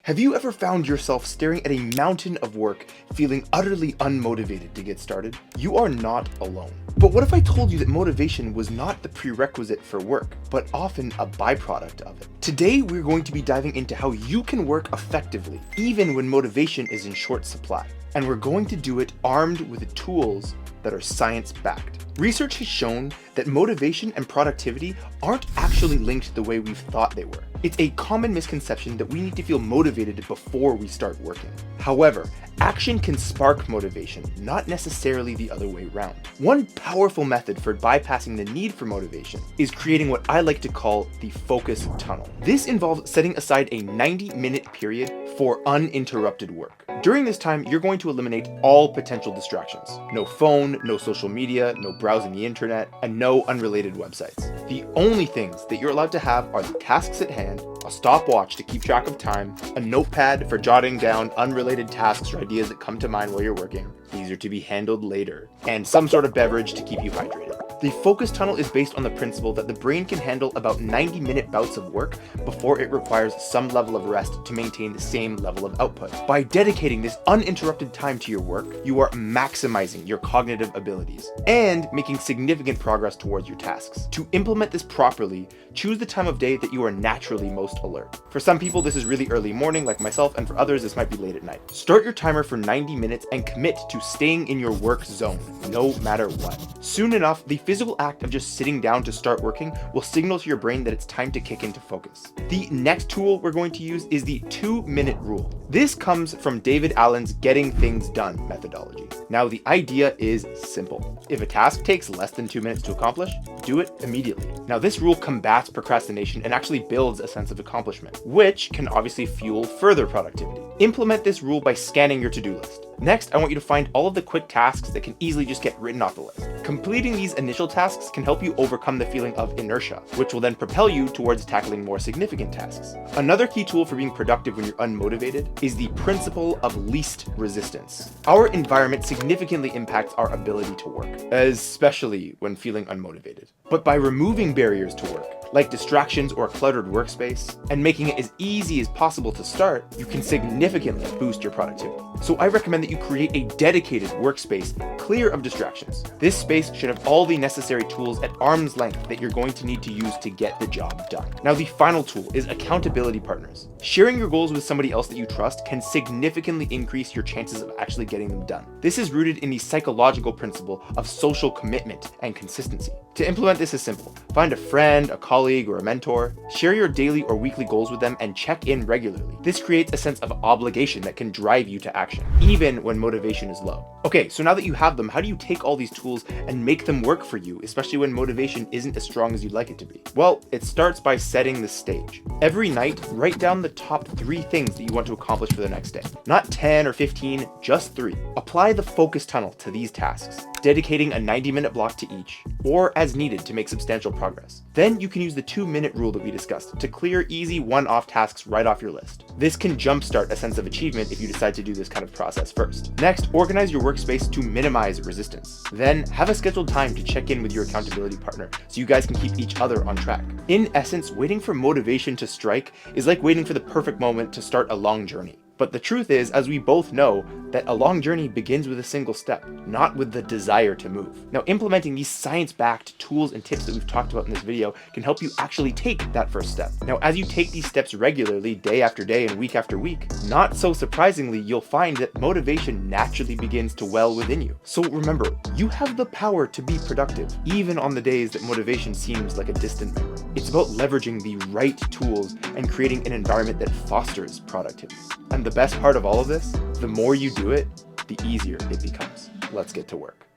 Have you ever found yourself staring at a mountain of work, feeling utterly unmotivated to get started? You are not alone. But what if I told you that motivation was not the prerequisite for work, but often a byproduct of it? Today, we're going to be diving into how you can work effectively, even when motivation is in short supply. And we're going to do it armed with tools that are science-backed. Research has shown that motivation and productivity aren't actually linked the way we've thought they were. It's a common misconception that we need to feel motivated before we start working. However, action can spark motivation, not necessarily the other way around. One powerful method for bypassing the need for motivation is creating what I like to call the focus tunnel. This involves setting aside a 90-minute period for uninterrupted work. During this time, you're going to eliminate all potential distractions. No phone, no social media, no browsing the internet, and no unrelated websites. The only things that you're allowed to have are the tasks at hand, a stopwatch to keep track of time, a notepad for jotting down unrelated tasks or ideas that come to mind while you're working. These are to be handled later, and some sort of beverage to keep you hydrated. The focus tunnel is based on the principle that the brain can handle about 90-minute bouts of work before it requires some level of rest to maintain the same level of output. By dedicating this uninterrupted time to your work, you are maximizing your cognitive abilities and making significant progress towards your tasks. To implement this properly, choose the time of day that you are naturally most alert. For some people, this is really early morning like myself, and for others, this might be late at night. Start your timer for 90 minutes and commit to staying in your work zone, no matter what. Soon enough, the physical act of just sitting down to start working will signal to your brain that it's time to kick into focus. The next tool we're going to use is the 2-minute rule. This comes from David Allen's Getting Things Done methodology. Now, the idea is simple. If a task takes less than 2 minutes to accomplish, do it immediately. Now, this rule combats procrastination and actually builds a sense of accomplishment, which can obviously fuel further productivity. Implement this rule by scanning your to-do list. Next, I want you to find all of the quick tasks that can easily just get written off the list. Completing these initial tasks can help you overcome the feeling of inertia, which will then propel you towards tackling more significant tasks. Another key tool for being productive when you're unmotivated is the principle of least resistance. Our environment significantly impacts our ability to work, especially when feeling unmotivated. But by removing barriers to work, like distractions or a cluttered workspace, and making it as easy as possible to start, you can significantly boost your productivity. So I recommend that you create a dedicated workspace clear of distractions. This space should have all the necessary tools at arm's length that you're going to need to use to get the job done. Now, the final tool is accountability partners. Sharing your goals with somebody else that you trust can significantly increase your chances of actually getting them done. This is rooted in the psychological principle of social commitment and consistency. To implement this is simple. Find a friend, a colleague, or a mentor. Share your daily or weekly goals with them and check in regularly. This creates a sense of obligation that can drive you to action, even when motivation is low. Okay, so now that you have them, how do you take all these tools and make them work for you, especially when motivation isn't as strong as you'd like it to be? Well, it starts by setting the stage. Every night, write down the top 3 things that you want to accomplish for the next day. Not 10 or 15, just 3. Apply the focus tunnel to these tasks, dedicating a 90-minute block to each, or as needed to make substantial progress. Then you can use the 2-minute rule that we discussed to clear easy one-off tasks right off your list. This can jumpstart a sense of achievement if you decide to do this kind of process first. Next, organize your workspace to minimize resistance. Then have a scheduled time to check in with your accountability partner so you guys can keep each other on track. In essence, waiting for motivation to strike is like waiting for the perfect moment to start a long journey. But the truth is, as we both know, that a long journey begins with a single step, not with the desire to move. Now, implementing these science-backed tools and tips that we've talked about in this video can help you actually take that first step. Now, as you take these steps regularly, day after day and week after week, not so surprisingly, you'll find that motivation naturally begins to well within you. So remember, you have the power to be productive, even on the days that motivation seems like a distant memory. It's about leveraging the right tools and creating an environment that fosters productivity. And the best part of all of this, the more you do it, the easier it becomes. Let's get to work.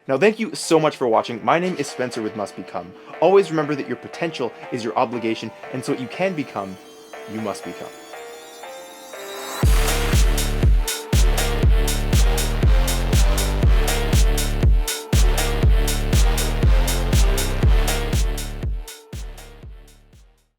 Now, thank you so much for watching. My name is Spencer with Must Become. Always remember that your potential is your obligation, and so what you can become, you must become.